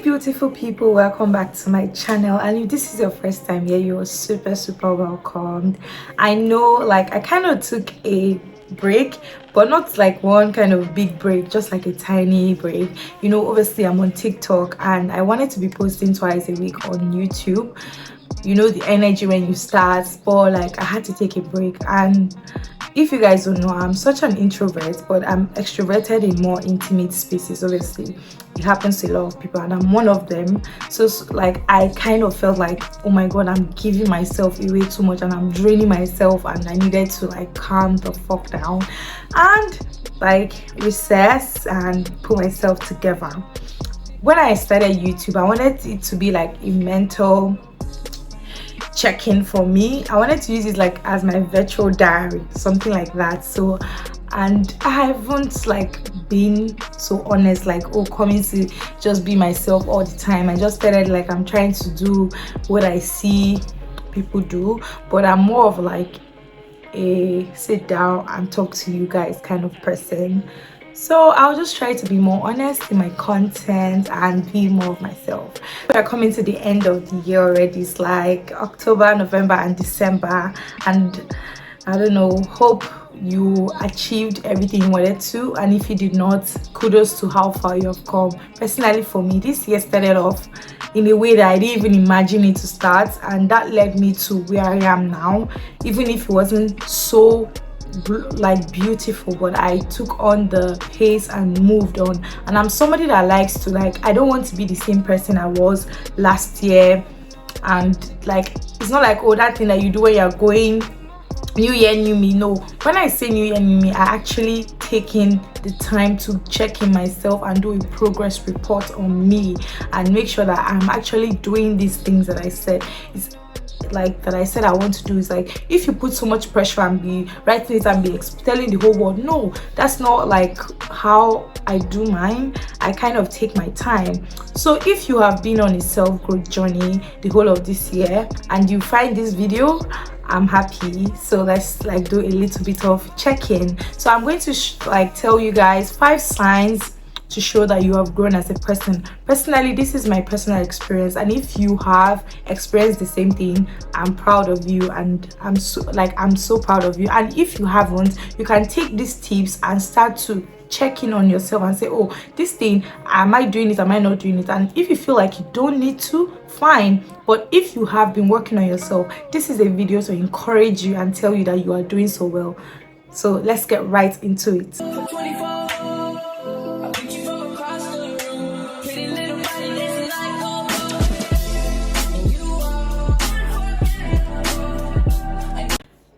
beautiful people, welcome back to my channel. And if this is your first time here, you're super welcomed. I know, like, I kind of took a break, but not like one kind of big break, just like a tiny break. You know, obviously I'm on TikTok and I wanted to be posting twice a week on YouTube. You know the energy when you start, but like I had to take a break. And if you guys don't know, I'm such an introvert, but I'm extroverted in more intimate spaces. Obviously it happens to a lot of people and I'm one of them. So like I kind of felt like, oh my god, I'm giving myself away too much and I'm draining myself, and I needed to like calm the fuck down and like recess and put myself together. When I started YouTube, I wanted it to be like a mental check-in for me. I wanted to use it like as my virtual diary, something like that. So, and I haven't like been so honest, like, oh, coming to just be myself all the time. I just started like I'm trying to do what I see people do, but I'm more of like a sit down and talk to you guys kind of person. So I'll just try to be more honest in my content and be more of myself. We're coming to the end of the year already. It's like October, November and December, and I don't know, hope you achieved everything you wanted to, and if you did not, kudos to how far you have come. Personally for me, this year started off in a way that I didn't even imagine it to start, and that led me to where I am now, even if it wasn't so like beautiful, but I took on the pace and moved on. And I'm somebody that likes to, like, I don't want to be the same person I was last year. And like, it's not like, oh, that thing that you do when you're going new year new me. No, when I say new year new me, I actually taking the time to check in myself and do a progress report on me and make sure that I'm actually doing these things that I said I want to do. Is like, if you put so much pressure and be writing it and be telling the whole world, no, that's not like how I do mine. I kind of take my time. So if you have been on a self-growth journey the whole of this year and you find this video, I'm happy. So let's like do a little bit of check-in. So I'm going to like tell you guys 5 signs to show that you have grown as a person. Personally, this is my personal experience, and if you have experienced the same thing, I'm proud of you, and I'm so proud of you. And if you haven't, you can take these tips and start to check in on yourself and say, oh, this thing, am I doing it, am I not doing it? And if you feel like you don't need to, fine. But if you have been working on yourself, this is a video to encourage you and tell you that you are doing so well. So let's get right into it.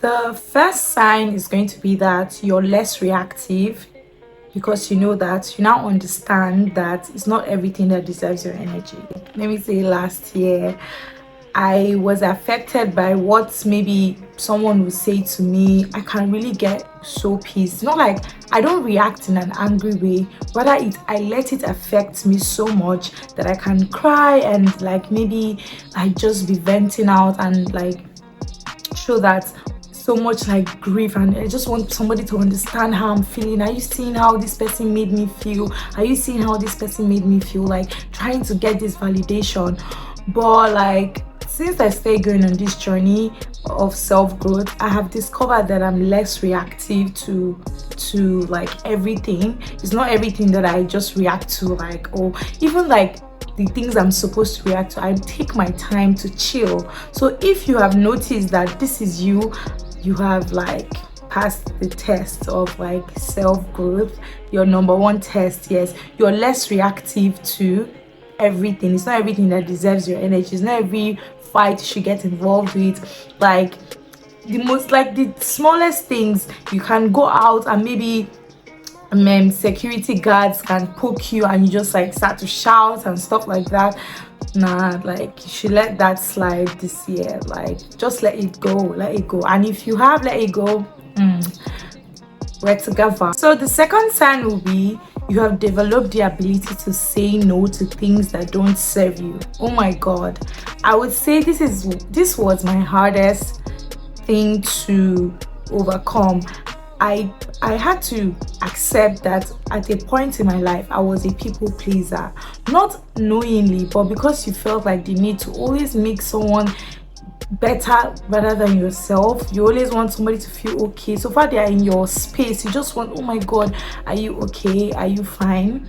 The first sign is going to be that you're less reactive, because you know that you now understand that it's not everything that deserves your energy. Let me say, last year I was affected by what maybe someone would say to me. I can really get so pissed. It's not like I don't react in an angry way, rather I let it affect me so much that I can cry and like maybe I just be venting out and like show that so much like grief, and I just want somebody to understand how I'm feeling. Are you seeing how this person made me feel? Are you seeing how this person made me feel? Like trying to get this validation. But like, since I started going on this journey of self-growth, I have discovered that I'm less reactive to like everything. It's not everything that I just react to, like, or even like the things I'm supposed to react to. I take my time to chill. So if you have noticed that this is you have like passed the test of like self-growth, your number 1 test, yes, you're less reactive to everything. It's not everything that deserves your energy. It's not every fight you should get involved with. Like the smallest things, you can go out and maybe security guards can poke you and you just like start to shout and stuff like that. Nah, like you should let that slide this year. Like just let it go. And if you have let it go, we're together. So the second sign will be you have developed the ability to say no to things that don't serve you. Oh my god, I would say this was my hardest thing to overcome. I had to accept that at a point in my life I was a people pleaser, not knowingly, but because you felt like the need to always make someone better rather than yourself. You always want somebody to feel okay. So far they are in your space, you just want, oh my god, are you okay, are you fine?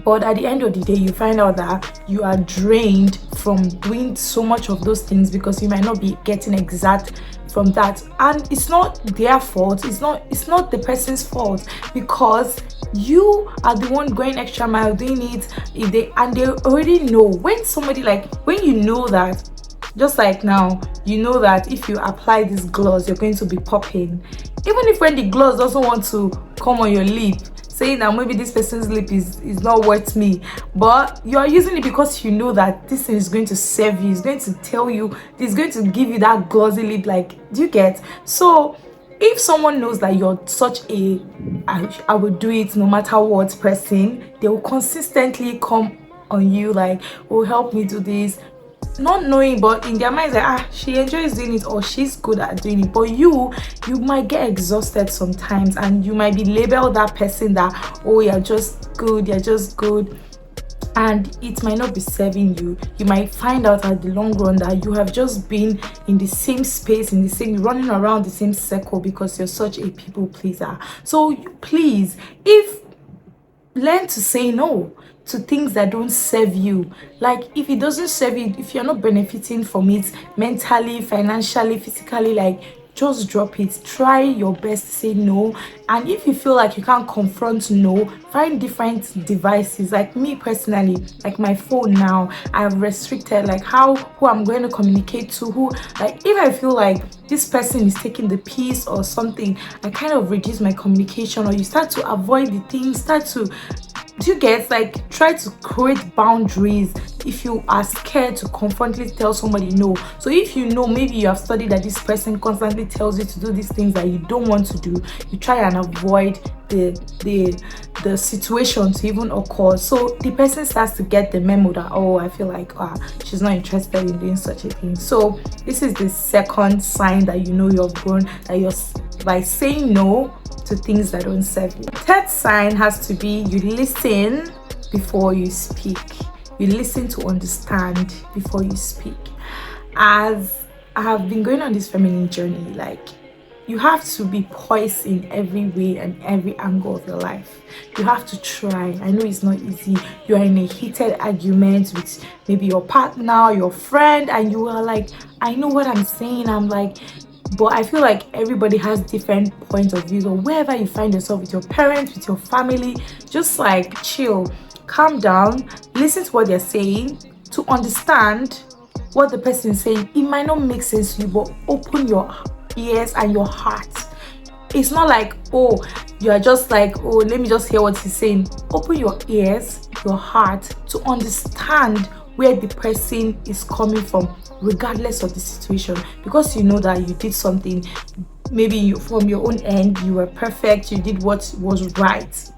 But at the end of the day, you find out that you are drained from doing so much of those things because you might not be getting exact from that. And it's not their fault, it's not the person's fault, because you are the one going extra mile doing it. If they already know, when somebody, like, when you know that, just like now, you know that if you apply this gloss you're going to be popping, even if when the gloss doesn't want to come on your lip, saying that maybe this person's lip is not worth me, but you are using it because you know that this thing is going to serve you, it's going to tell you, it's going to give you that glossy lip. Like, do you get? So if someone knows that you're such a I will do it no matter what person, they will consistently come on you like, oh, help me do this, not knowing, but in their minds, like, she enjoys doing it or she's good at doing it. But you might get exhausted sometimes, and you might be labeled that person that, oh, you're just good, and it might not be serving you. You might find out at the long run that you have just been in the same space, in the same, running around the same circle because you're such a people pleaser. So please, learn to say no to things that don't serve you. Like, if it doesn't serve you, if you're not benefiting from it mentally, financially, physically, like, just drop it. Try your best to say no. And if you feel like you can't confront no, find different devices. Like me personally, like my phone now, I've restricted like who I'm going to communicate to, who, like, if I feel like this person is taking the piece or something, I kind of reduce my communication, or you start to avoid the things, do you get? Like, try to create boundaries if you are scared to confrontly tell somebody no. So if you know, maybe you have studied that this person constantly tells you to do these things that you don't want to do, you try and avoid the situation to even occur. So the person starts to get the memo that, oh, I feel like she's not interested in doing such a thing. So this is the second sign that you know you've grown, that you're by saying no to things that don't serve you. Third sign has to be you listen before you speak. You listen to understand before you speak. As I have been going on this feminine journey, like, you have to be poised in every way and every angle of your life. You have to try. I know it's not easy. You are in a heated argument with maybe your partner, your friend, and you are like, I know what I'm saying. I'm like, but I feel like everybody has different points of view. Or wherever you find yourself, with your parents, with your family, just like chill, calm down, listen to what they're saying to understand what the person is saying. It might not make sense to you, but open your ears and your heart. It's not like, oh, you are just like, oh, let me just hear what he's saying. Open your ears, your heart, to understand where the person is coming from, regardless of the situation, because you know that you did something, maybe from your own end you were perfect, you did what was right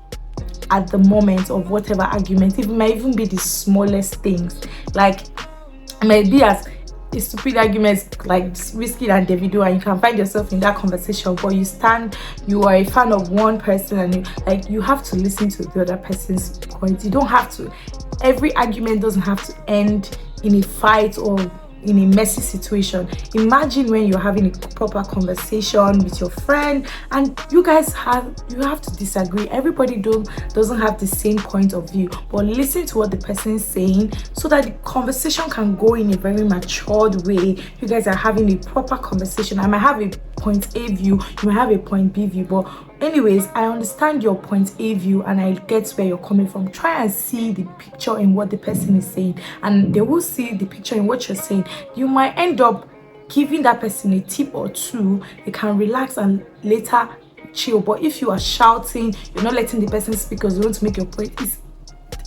at the moment of whatever argument. It might even be the smallest things, like it might be as a stupid argument like Whiskey and Davido, and you can find yourself in that conversation, but you are a fan of one person, and you have to listen to the other person's point. You don't have to, every argument doesn't have to end in a fight or in a messy situation. Imagine when you're having a proper conversation with your friend and you have to disagree. Everybody doesn't have the same point of view, but listen to what the person is saying so that the conversation can go in a very matured way. You guys are having a proper conversation. I might have a point A view, you might have a point B view, but anyways, I understand your point A view and I get where you're coming from. Try and see the picture in what the person is saying, and they will see the picture in what you're saying. You might end up giving that person a tip or two. They can relax and later chill. But if you are shouting, you're not letting the person speak because you want to make your point.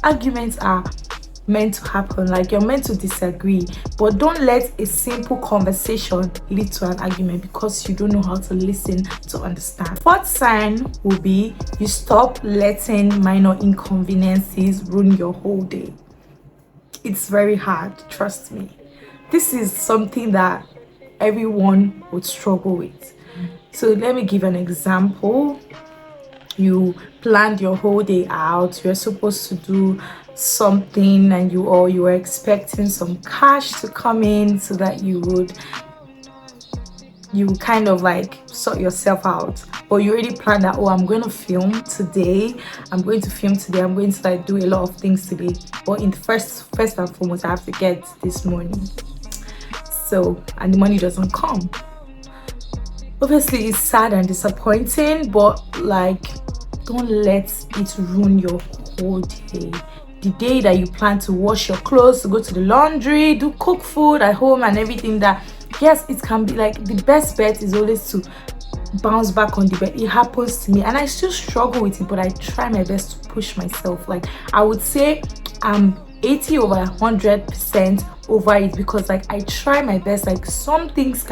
Arguments are meant to happen, like, you're meant to disagree, but don't let a simple conversation lead to an argument because you don't know how to listen to understand. Fourth sign will be you stop letting minor inconveniences ruin your whole day. It's very hard, trust me. This is something that everyone would struggle with. So let me give an example. You planned your whole day out, you're supposed to do something, and you were expecting some cash to come in so that you kind of like sort yourself out. But you already planned that, oh, I'm going to film today, I'm going to like do a lot of things today, but in first and foremost I have to get this money. So, and the money doesn't come. Obviously it's sad and disappointing, but like, don't let it ruin your whole day. The day that you plan to wash your clothes, to go to the laundry, do cook food at home and everything, that yes, it can be like, the best bet is always to bounce back on the bed. It happens to me and I still struggle with it, but I try my best to push myself. Like, I would say I'm 80 over 100% over it, because like I try my best. Like, some things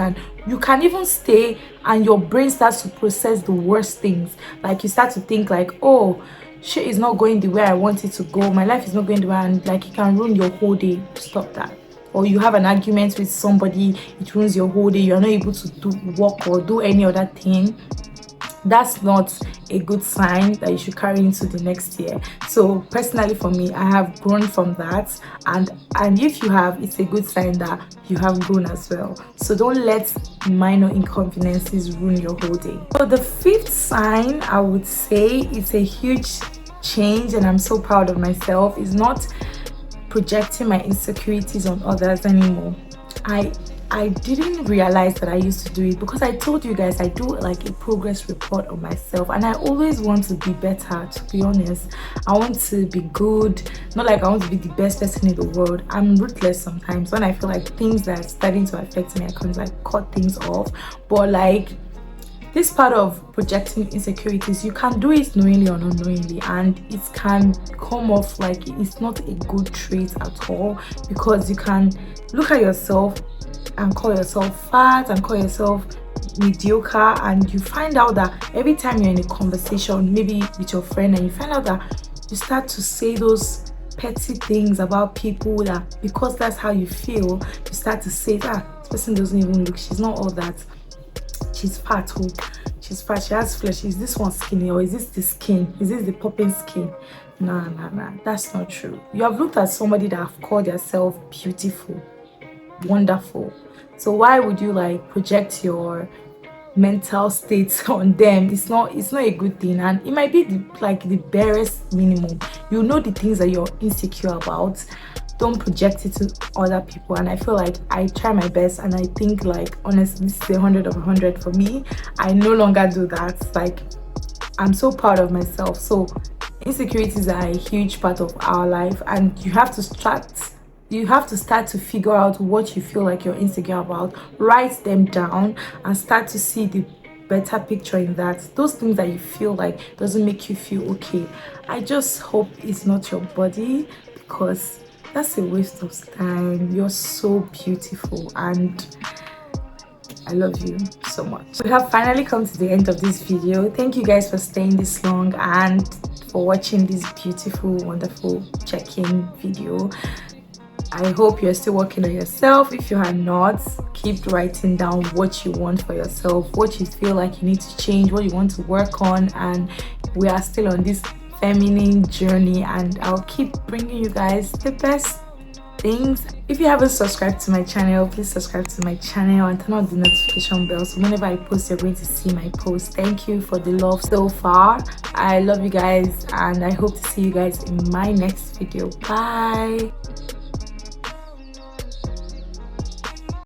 you can even stay and your brain starts to process the worst things. Like, you start to think like, oh, shit is not going the way I want it to go, my life is not going the way, and like it can ruin your whole day. Stop that. Or you have an argument with somebody, it ruins your whole day, you're not able to do work or do any other thing. That's not a good sign that you should carry into the next year. So personally for me, I have grown from that, and if you have, it's a good sign that you have grown as well. So don't let minor inconveniences ruin your whole day. So the fifth sign, I would say, it's a huge change and I'm so proud of myself, is not projecting my insecurities on others anymore. I didn't realize that I used to do it, because I told you guys I do like a progress report on myself, and I always want to be better. To be honest, I want to be good, not like I want to be the best person in the world. I'm ruthless sometimes. When I feel like things that are starting to affect me, I can like cut things off. But like, this part of projecting insecurities, you can do it knowingly or unknowingly, and it can come off like it's not a good trait at all, because you can look at yourself and call yourself fat and call yourself mediocre, and you find out that every time you're in a conversation, maybe with your friend, and you find out that you start to say those petty things about people, that because that's how you feel, you start to say that this person doesn't even look, she's not all that, she's fat, oh, she's fat, she has flesh, is this one skinny, or is this the skin, is this the popping skin? Nah, that's not true. You have looked at somebody that have called yourself beautiful, wonderful, so why would you like project your mental state on them? It's not a good thing, and it might be the barest minimum. You know the things that you're insecure about, don't project it to other people. And I feel like I try my best, and I think like honestly this is 100 of 100 for me. I no longer do that. Like, I'm so proud of myself. So insecurities are a huge part of our life, and you have to start to figure out what you feel like you're insecure about, write them down, and start to see the better picture in that. Those things that you feel like doesn't make you feel okay, I just hope it's not your body, because that's a waste of time. You're so beautiful and I love you so much. We have finally come to the end of this video. Thank you guys for staying this long and for watching this beautiful, wonderful check-in video. I hope you're still working on yourself. If you are not, keep writing down what you want for yourself, what you feel like you need to change, what you want to work on, and we are still on this feminine journey, and I'll keep bringing you guys the best things. If you haven't subscribed to my channel, please subscribe to my channel and turn on the notification bell, so whenever I post, you're going to see my post. Thank you for the love so far. I love you guys, and I hope to see you guys in my next video. Bye.